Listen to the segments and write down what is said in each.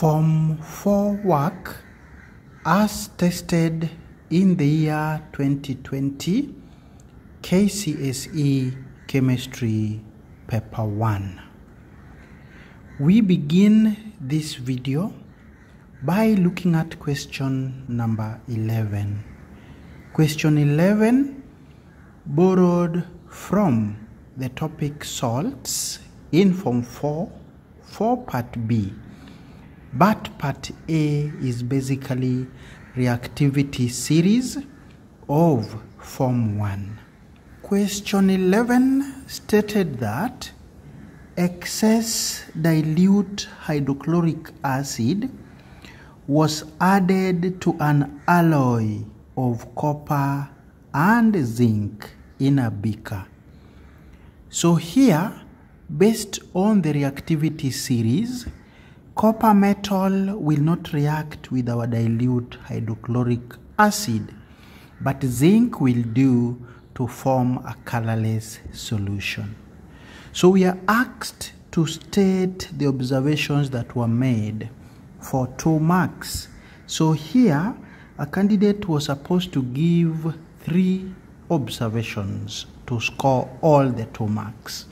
Form 4 work as tested in the year 2020 KCSE Chemistry Paper 1. We begin this video by looking at question number 11. Question 11 borrowed from the topic salts in Form 4 for Part B. But Part A is basically reactivity series of Form 1. Question 11 stated that excess dilute hydrochloric acid was added to an alloy of copper and zinc in a beaker. So here, based on the reactivity series, copper metal will not react with our dilute hydrochloric acid, but zinc will do to form a colorless solution. So we are asked to state the observations that were made for 2 marks. So here, a candidate was supposed to give 3 observations to score all the 2 marks.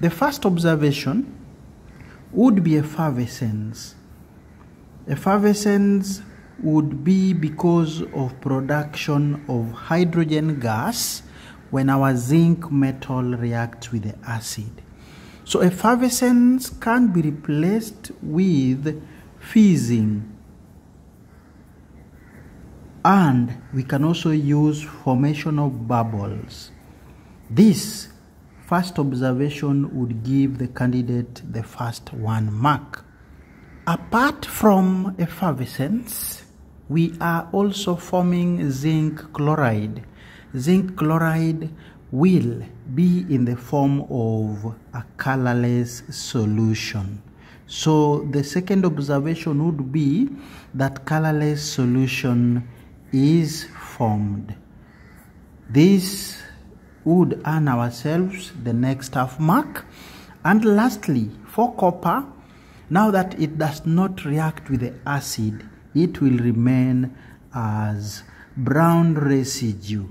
The first observation would be effervescence. Effervescence would be because of production of hydrogen gas when our zinc metal reacts with the acid. So effervescence can be replaced with fizzing, and we can also use formation of bubbles. This first observation would give the candidate the first 1 mark. Apart from effervescence, we are also forming zinc chloride. Zinc chloride will be in the form of a colorless solution. So the second observation would be that colorless solution is formed. This would earn ourselves the next half mark. And lastly, for copper, now that it does not react with the acid, it will remain as brown residue,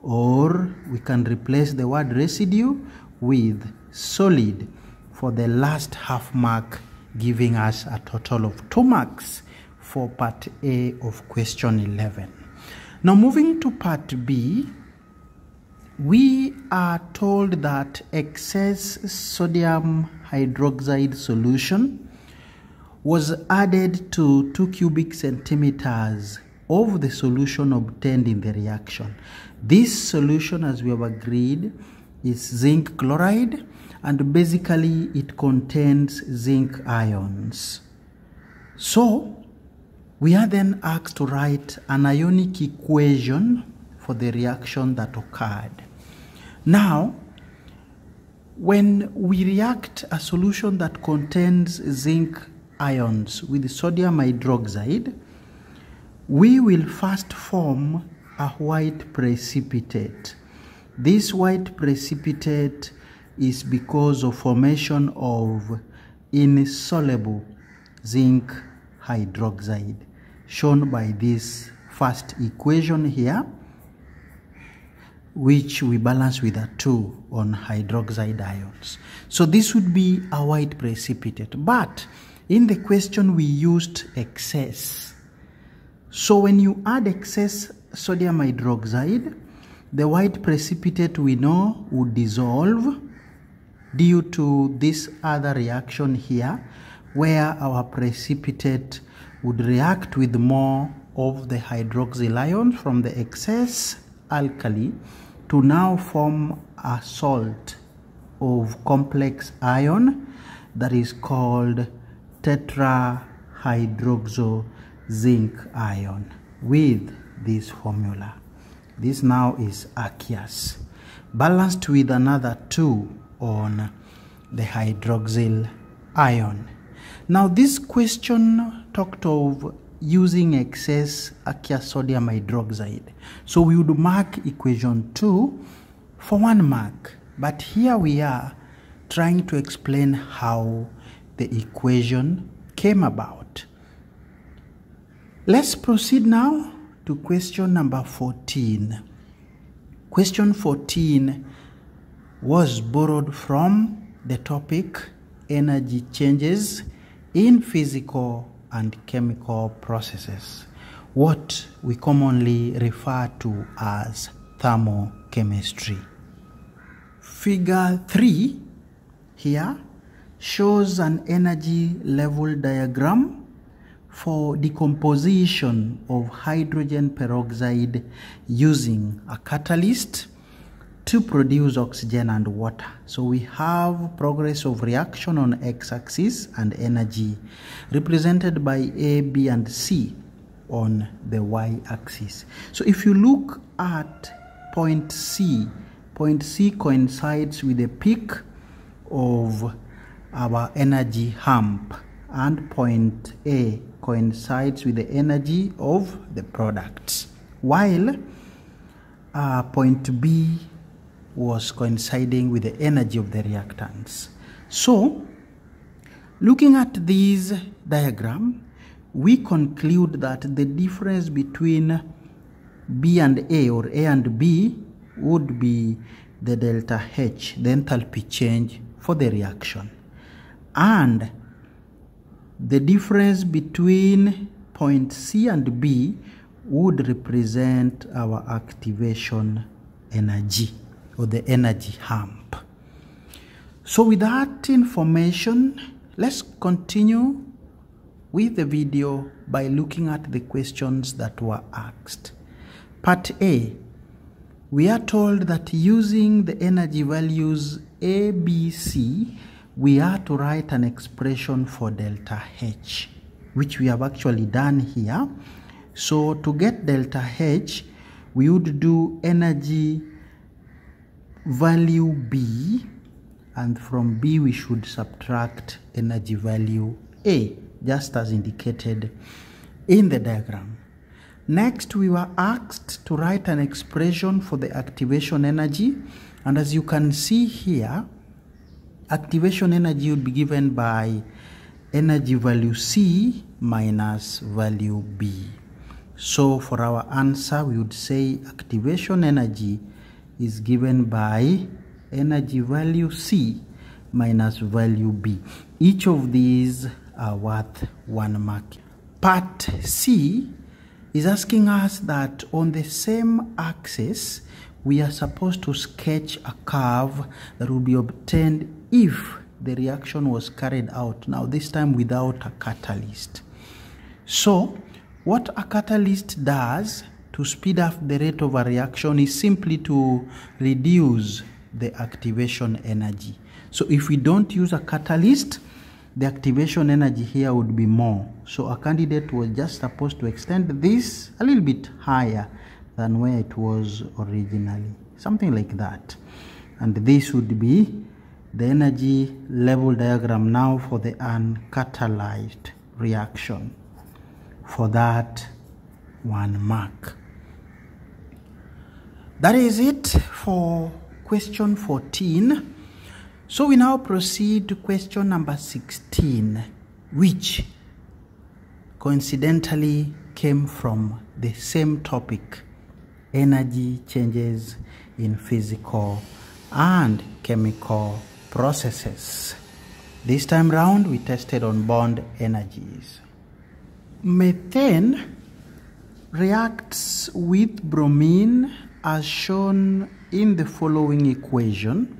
or we can replace the word residue with solid for the last half mark, giving us a total of 2 marks for Part A of question 11. Now moving to Part B, we are told that excess sodium hydroxide solution was added to 2 cubic centimeters of the solution obtained in the reaction. This solution, as we have agreed, is zinc chloride, and basically it contains zinc ions. So we are then asked to write an ionic equation for the reaction that occurred. Now, when we react a solution that contains zinc ions with sodium hydroxide, we will first form a white precipitate. This white precipitate is because of formation of insoluble zinc hydroxide, shown by this first equation here, which we balance with a 2 on hydroxide ions. So this would be a white precipitate. But in the question we used excess. So when you add excess sodium hydroxide, the white precipitate we know would dissolve due to this other reaction here, where our precipitate would react with more of the hydroxyl ion from the excess alkali to now form a salt of complex ion that is called tetrahydroxo zinc ion with this formula. This now is aqueous, balanced with another 2 on the hydroxyl ion. Now this question talked of using excess aqueous sodium hydroxide. So we would mark equation 2 for 1 mark. But here we are trying to explain how the equation came about. Let's proceed now to question number 14. Question 14 was borrowed from the topic energy changes in physical and chemical processes, what we commonly refer to as thermochemistry. Figure 3 here shows an energy level diagram for decomposition of hydrogen peroxide using a catalyst to produce oxygen and water. So we have progress of reaction on x-axis and energy represented by A, B, and C on the y-axis. So if you look at point C coincides with the peak of our energy hump, and point A coincides with the energy of the products, while point B was coinciding with the energy of the reactants. So, looking at this diagram, we conclude that the difference between B and A, or A and B, would be the delta H, the enthalpy change for the reaction. And the difference between point C and B would represent our activation energy, or the energy hump. So with that information, let's continue with the video by looking at the questions that were asked. Part A, we are told that using the energy values A, B, C, we are to write an expression for delta H, which we have actually done here. So to get delta H, we would do energy value B, and from B we should subtract energy value A, just as indicated in the diagram. Next, we were asked to write an expression for the activation energy, and as you can see here, activation energy would be given by energy value C minus value B. So for our answer, we would say activation energy is given by energy value C minus value B. Each of these are worth 1 mark. Part C is asking us that on the same axis, we are supposed to sketch a curve that will be obtained if the reaction was carried out, now this time without a catalyst. So what a catalyst does to speed up the rate of a reaction is simply to reduce the activation energy. So if we don't use a catalyst, the activation energy here would be more. So a candidate was just supposed to extend this a little bit higher than where it was originally, something like that. And this would be the energy level diagram now for the uncatalyzed reaction. For that, 1 mark. That is it for question 14. So we now proceed to question number 16, which coincidentally came from the same topic, energy changes in physical and chemical processes. This time round, we tested on bond energies. Methane reacts with bromine as shown in the following equation.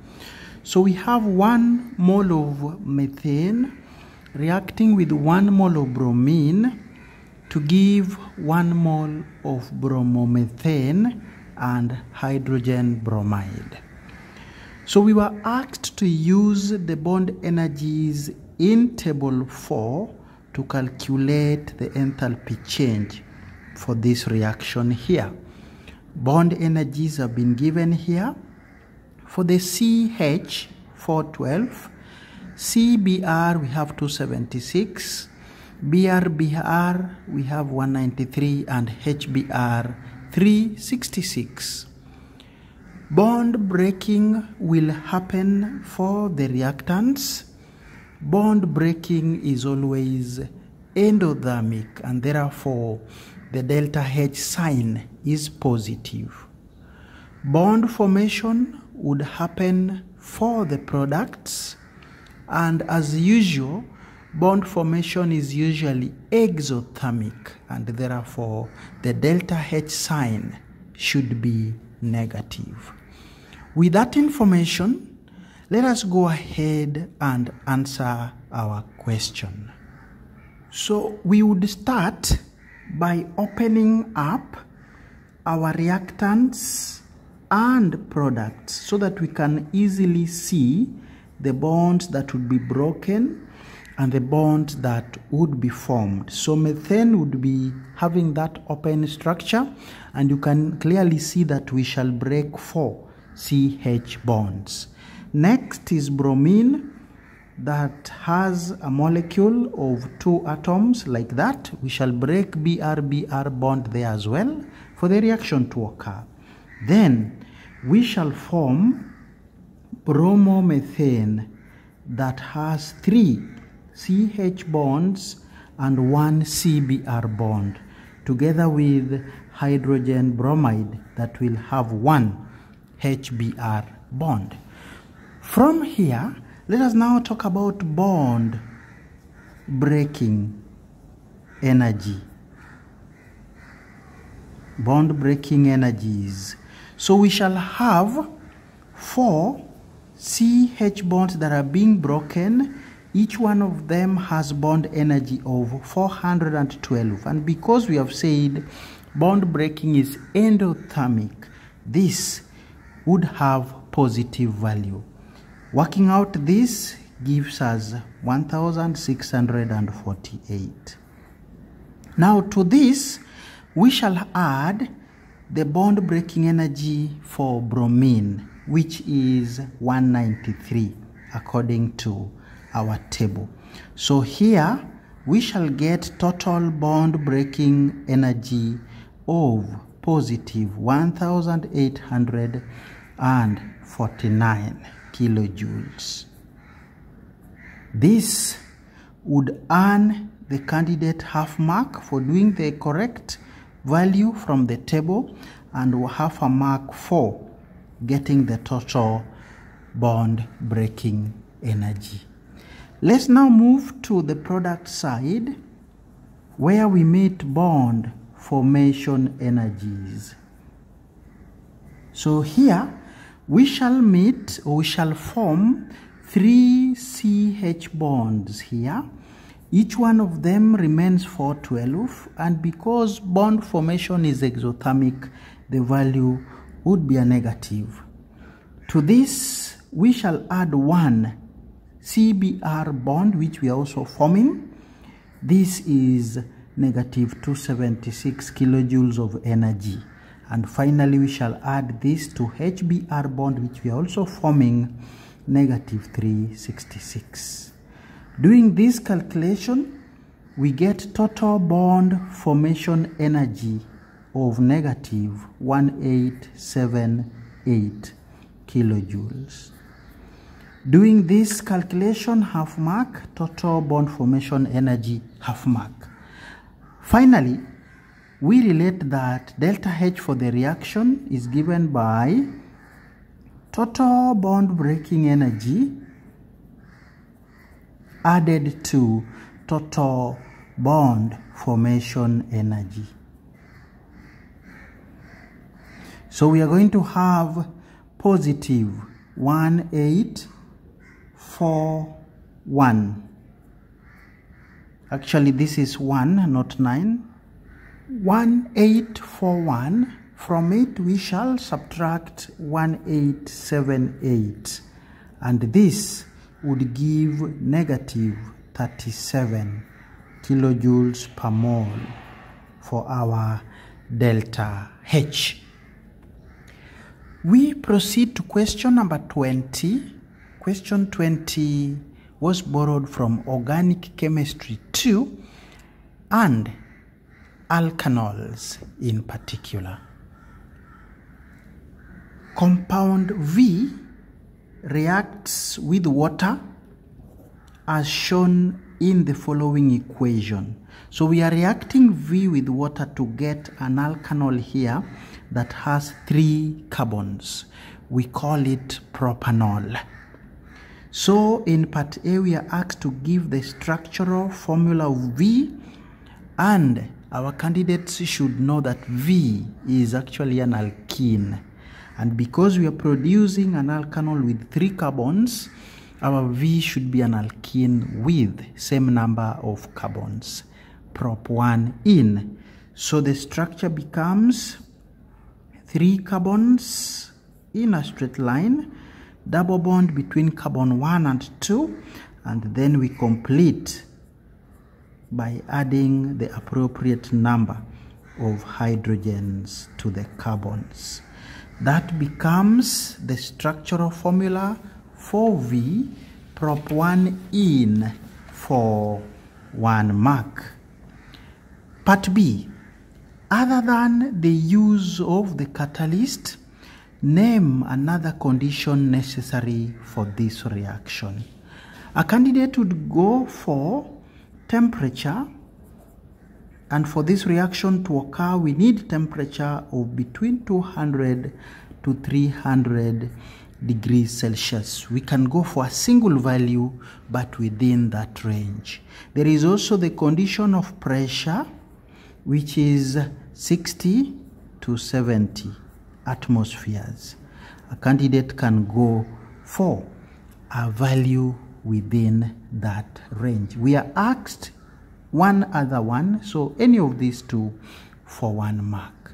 So we have 1 mole of methane reacting with 1 mole of bromine to give 1 mole of bromomethane and hydrogen bromide. So we were asked to use the bond energies in table 4 to calculate the enthalpy change for this reaction here. Bond energies have been given here. For the CH 412, CBr we have 276, BRBr we have 193, and HBr 366. Bond breaking will happen for the reactants. Bond breaking is always endothermic, and therefore the delta H sign is positive. Bond formation would happen for the products, and as usual, bond formation is usually exothermic, and therefore the delta H sign should be negative. With that information, let us go ahead and answer our question. So we would start by opening up our reactants and products so that we can easily see the bonds that would be broken and the bonds that would be formed. So methane would be having that open structure, and you can clearly see that we shall break 4 CH bonds. Next is bromine, that has a molecule of 2 atoms like that. We shall break Br-Br bond there as well for the reaction to occur. Then we shall form bromomethane that has 3 CH bonds and 1 Cbr bond, together with hydrogen bromide that will have 1 HBr bond. From here, let us now talk about bond breaking energy. Bond breaking energies. So we shall have 4 CH bonds that are being broken. Each one of them has bond energy of 412. And because we have said bond breaking is endothermic, this would have positive value. Working out this gives us 1648. Now to this, we shall add the bond breaking energy for bromine, which is 193 according to our table. So here we shall get total bond breaking energy of positive 1849 kilojoules. This would earn the candidate half mark for doing the correct value from the table, and half a mark for getting the total bond breaking energy. Let's now move to the product side, where we meet bond formation energies. So here we shall meet, or we shall form 3 CH bonds here. Each one of them remains 412, and because bond formation is exothermic, the value would be a negative. To this, we shall add 1 Cbr bond, which we are also forming. This is negative 276 kilojoules of energy. And finally, we shall add this to HBr bond, which we are also forming, negative 366. Doing this calculation, we get total bond formation energy of negative 1878 kilojoules. Doing this calculation, half mark, total bond formation energy, half mark. Finally, we relate that delta H for the reaction is given by total bond breaking energy added to total bond formation energy. So we are going to have positive 1841. Actually, this is 1, not 9. 1841. From it, we shall subtract 1878. And this would give negative 37 kilojoules per mole for our delta H. We proceed to question number 20. Question 20 was borrowed from Organic Chemistry 2 and alkanols in particular. Compound V reacts with water as shown in the following equation. So we are reacting V with water to get an alkanol here that has 3 carbons. We call it propanol. So in part A, we are asked to give the structural formula of V, and our candidates should know that V is actually an alkene. And because we are producing an alkanol with 3 carbons, our V should be an alkene with same number of carbons, prop1-ene. So the structure becomes 3 carbons in a straight line, double bond between carbon 1 and 2, and then we complete by adding the appropriate number of hydrogens to the carbons. That becomes the structural formula for V, prop1-ene for 1 mark. Part B, other than the use of the catalyst, name another condition necessary for this reaction. A candidate would go for temperature, and for this reaction to occur, we need temperature of between 200 to 300 degrees Celsius. We can go for a single value, but within that range. There is also the condition of pressure, which is 60 to 70 atmospheres. A candidate can go for a value within that range. We are asked one other one, so any of these two for 1 mark.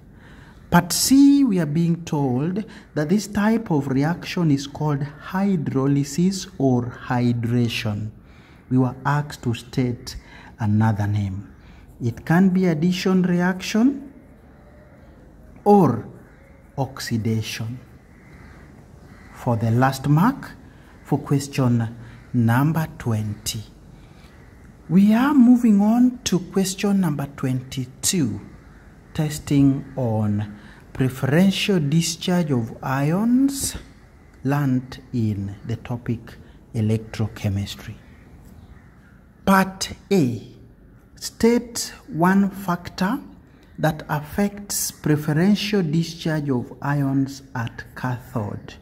Part C, we are being told that this type of reaction is called hydrolysis or hydration. We were asked to state another name. It can be addition reaction or oxidation. For the last mark, for question number 20. We are moving on to question number 22, testing on preferential discharge of ions, learnt in the topic electrochemistry. Part A, state one factor that affects preferential discharge of ions at cathode.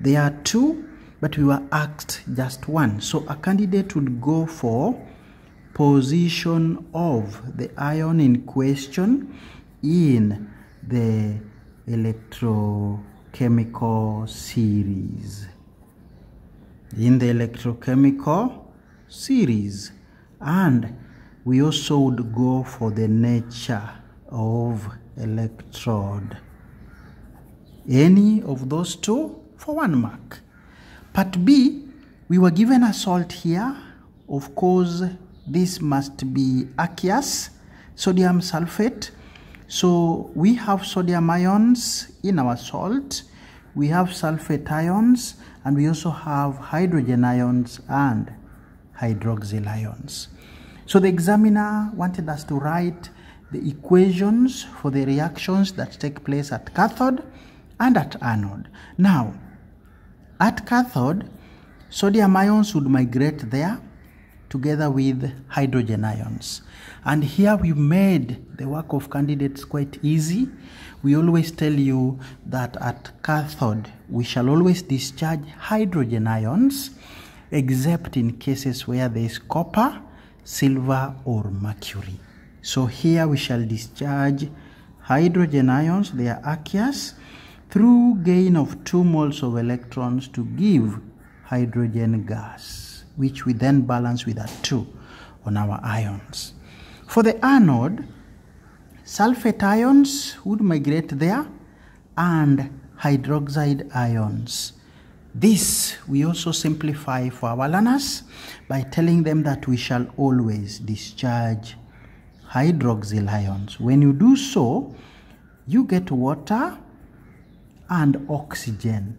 There are 2, but we were asked just 1. So a candidate would go for position of the ion in question in the electrochemical series. And we also would go for the nature of electrode. Any of those 2 for 1 mark. Part B, we were given a salt here. Of course, this must be aqueous, sodium sulfate. So we have sodium ions in our salt, we have sulfate ions, and we also have hydrogen ions and hydroxyl ions. So the examiner wanted us to write the equations for the reactions that take place at cathode and at anode. Now, at cathode, sodium ions would migrate there together with hydrogen ions. And here we made the work of candidates quite easy. We always tell you that at cathode, we shall always discharge hydrogen ions, except in cases where there is copper, silver, or mercury. So here we shall discharge hydrogen ions, they are aqueous, through gain of 2 moles of electrons to give hydrogen gas, which we then balance with a 2 on our ions. For the anode, sulfate ions would migrate there and hydroxide ions. This we also simplify for our learners by telling them that we shall always discharge hydroxyl ions. When you do so, you get water and oxygen.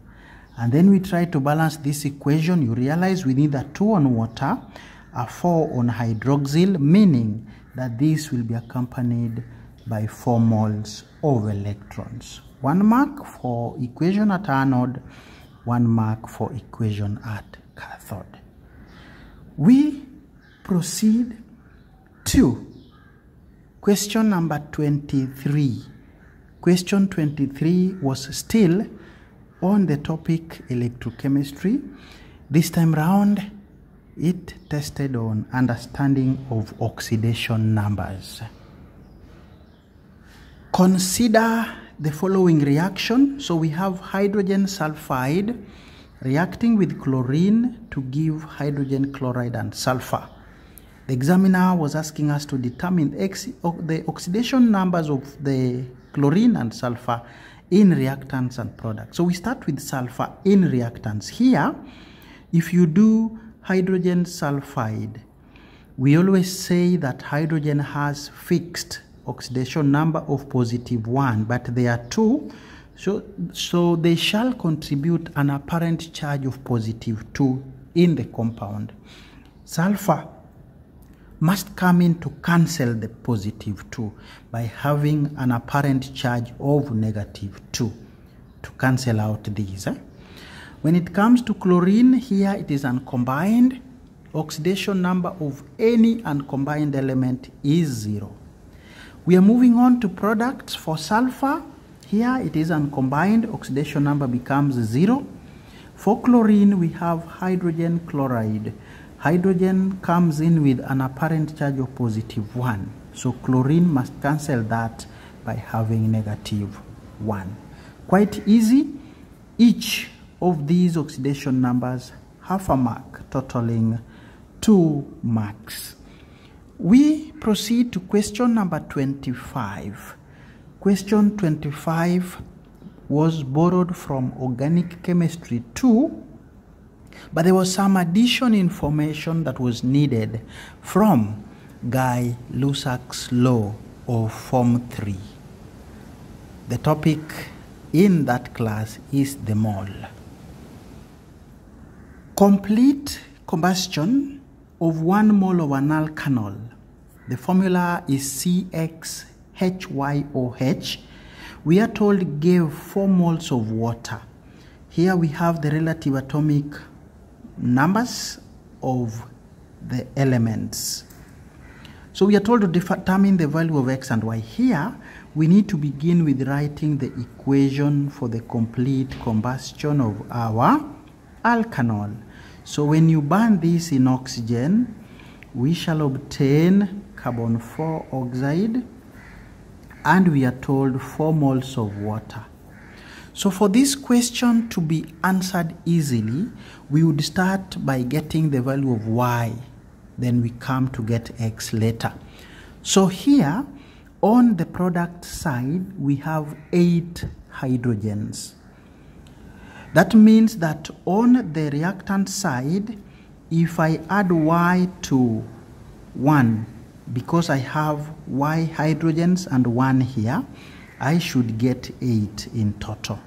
And then we try to balance this equation. You realize we need a 2 on water, a 4 on hydroxyl, meaning that this will be accompanied by 4 moles of electrons. 1 mark for equation at anode, 1 mark for equation at cathode. We proceed to question number 23. Question 23 was still on the topic electrochemistry. This time round, it tested on understanding of oxidation numbers. Consider the following reaction. So we have hydrogen sulfide reacting with chlorine to give hydrogen chloride and sulfur. The examiner was asking us to determine the oxidation numbers of the chlorine and sulfur in reactants and products. So we start with sulfur in reactants. Here, if you do hydrogen sulfide, we always say that hydrogen has fixed oxidation number of +1, but there are two, so they shall contribute an apparent charge of +2 in the compound. Sulfur must come in to cancel the +2 by having an apparent charge of -2 to cancel out these. When it comes to chlorine, here it is uncombined. Oxidation number of any uncombined element is 0. We are moving on to products. For sulfur, here it is uncombined. Oxidation number becomes 0. For chlorine, we have hydrogen chloride. Hydrogen comes in with an apparent charge of +1. So chlorine must cancel that by having -1. Quite easy. Each of these oxidation numbers have a mark, totaling 2 marks. We proceed to question number 25. Question 25 was borrowed from Organic Chemistry 2, but there was some additional information that was needed from Guy-Lussac's law of Form 3. The topic in that class is the mole. Complete combustion of 1 mole of an alkanol. The formula is CxHyOH. We are told gave 4 moles of water. Here we have the relative atomic numbers of the elements. So we are told to determine the value of X and Y. Here we need to begin with writing the equation for the complete combustion of our alkanol. So when you burn this in oxygen, we shall obtain carbon 4 oxide, and we are told 4 moles of water. So for this question to be answered easily, we would start by getting the value of Y. Then we come to get X later. So here, on the product side, we have 8 hydrogens. That means that on the reactant side, if I add Y to 1, because I have Y hydrogens and 1 here, I should get 8 in total.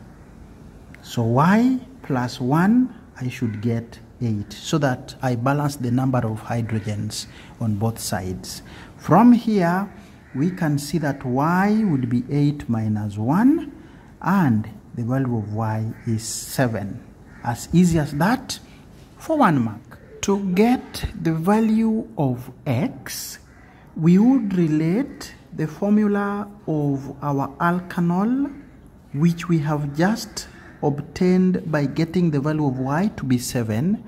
So Y plus 1, I should get 8, so that I balance the number of hydrogens on both sides. From here, we can see that Y would be 8 minus 1, and the value of Y is 7. As easy as that for 1 mark. To get the value of X, we would relate the formula of our alkanol, which we have just obtained by getting the value of Y to be 7,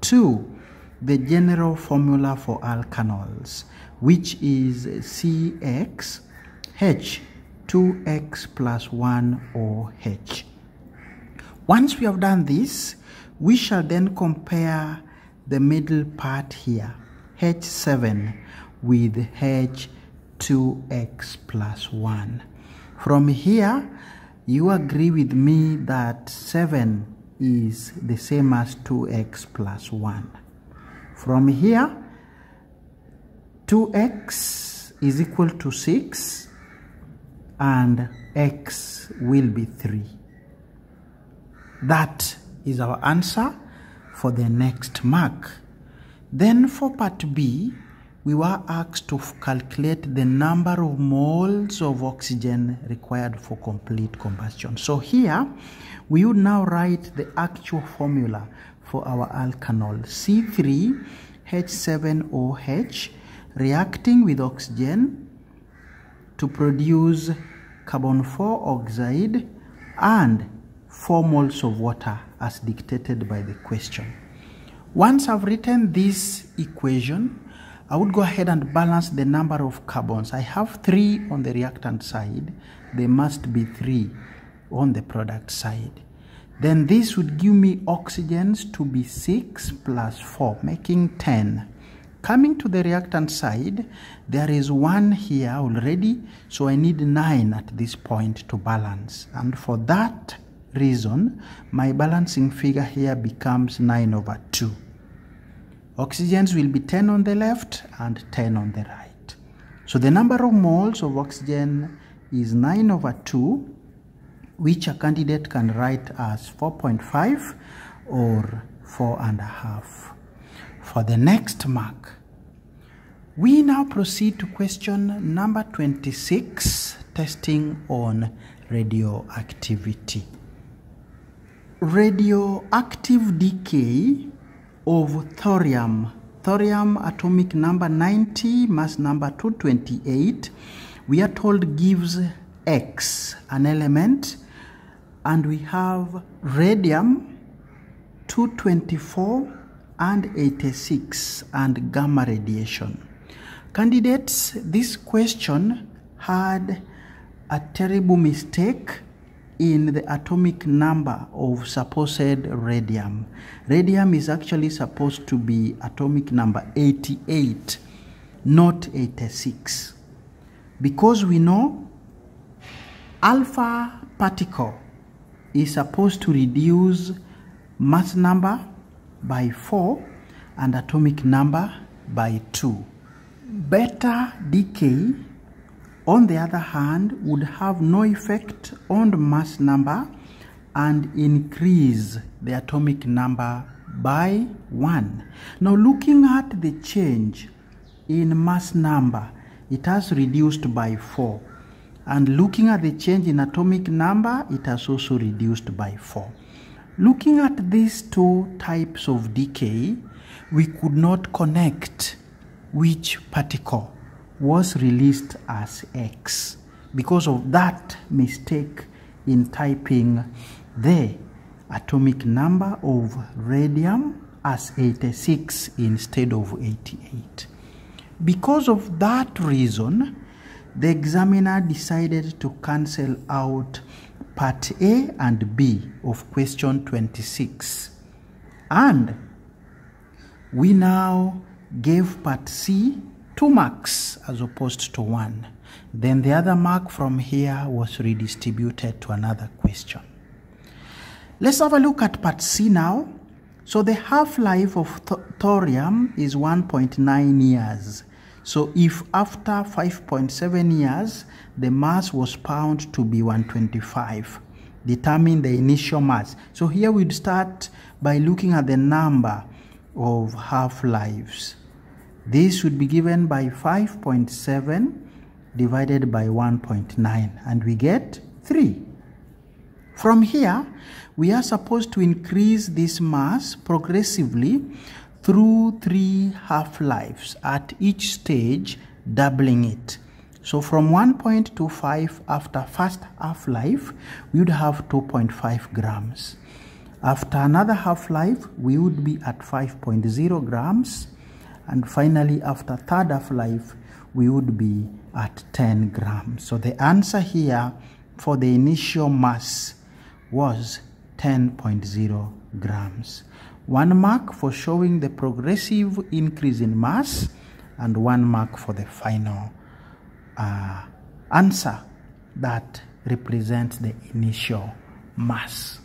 to the general formula for alkanols, which is CxH 2x plus 1 OH. Once we have done this, we shall then compare the middle part here, H7, with H2x plus 1. From here, you agree with me that 7 is the same as 2x plus 1. From here, 2x is equal to 6, and X will be 3. That is our answer for the next mark. Then for part B, we were asked to calculate the number of moles of oxygen required for complete combustion. So here, we would now write the actual formula for our alkanol, H7OH reacting with oxygen to produce carbon 4 oxide and 4 moles of water as dictated by the question. Once I've written this equation, I would go ahead and balance the number of carbons. I have 3 on the reactant side. There must be 3 on the product side. Then this would give me oxygens to be 6 plus 4, making 10. Coming to the reactant side, there is 1 here already, so I need 9 at this point to balance. And for that reason, my balancing figure here becomes 9/2. Oxygens will be 10 on the left and 10 on the right. So the number of moles of oxygen is 9/2, which a candidate can write as 4.5 or 4.5. For the next mark, we now proceed to question number 26, testing on radioactivity. Radioactive decay of thorium. Thorium atomic number 90, mass number 228, we are told gives X, an element, and we have radium 224 and 86 and gamma radiation. Candidates, this question had a terrible mistake in the atomic number of supposed radium. Radium is actually supposed to be atomic number 88, not 86. Because we know alpha particle is supposed to reduce mass number by 4 and atomic number by 2. Beta decay, on the other hand, would have no effect on the mass number and increase the atomic number by 1. Now looking at the change in mass number, it has reduced by 4. And looking at the change in atomic number, it has also reduced by 4. Looking at these two types of decay, we could not connect which particle was released as X because of that mistake in typing the atomic number of radium as 86 instead of 88. Because of that reason, the examiner decided to cancel out part A and B of question 26. And we now gave part C 2 marks as opposed to 1. Then the other mark from here was redistributed to another question. Let's have a look at part C now. So the half-life of thorium is 1.9 years. So if after 5.7 years, the mass was found to be 125, determine the initial mass. So here we'd start by looking at the number of half-lives. This would be given by 5.7 divided by 1.9, and we get 3. From here, we are supposed to increase this mass progressively through 3 half-lives, at each stage doubling it. So from 1.25 after first half-life, we would have 2.5 grams. After another half-life, we would be at 5.0 grams. And finally, after third half-life, we would be at 10 grams. So the answer here for the initial mass was 10.0 grams. 1 mark for showing the progressive increase in mass, and 1 mark for the final answer that represents the initial mass.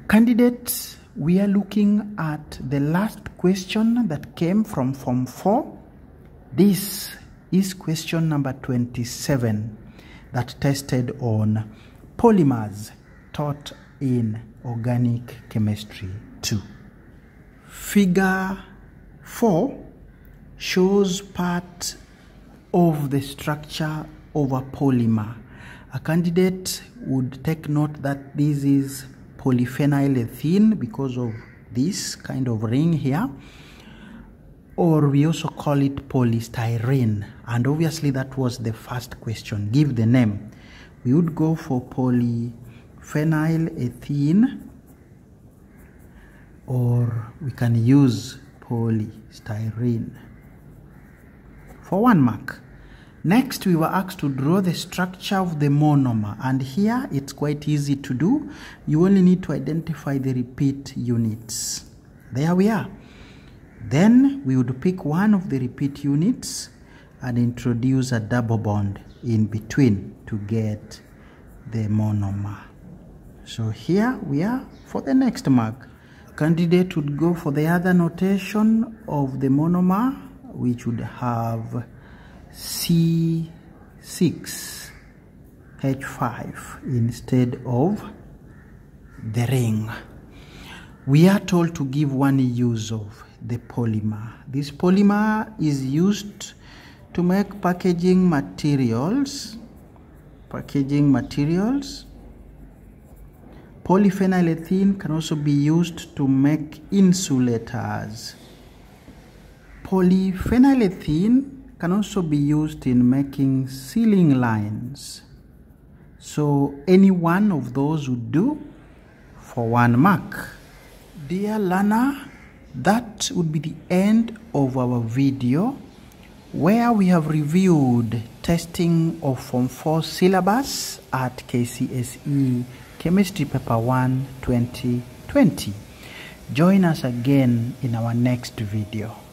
Candidates, we are looking at the last question that came from Form 4. This is question number 27 that tested on polymers taught in Organic Chemistry 2. Figure 4 shows part of the structure of a polymer. A candidate would take note that this is polyphenylethene because of this kind of ring here, or we also call it polystyrene. And obviously that was the first question, give the name. We would go for polyphenylethene, or we can use polystyrene for 1 mark. Next, we were asked to draw the structure of the monomer, and here it's quite easy to do. You only need to identify the repeat units. There we are. Then we would pick one of the repeat units and introduce a double bond in between to get the monomer. So here we are for the next mark. Candidate would go for the other notation of the monomer, which would have C6H5 instead of the ring. We are told to give one use of the polymer. This polymer is used to make packaging materials. Polyphenylethene can also be used to make insulators. Polyphenylethene can also be used in making sealing lines. So any one of those would do for 1 mark. Dear learner, that would be the end of our video, where we have reviewed testing of Form 4 syllabus at KCSE Chemistry Paper 1 2020. Join us again in our next video.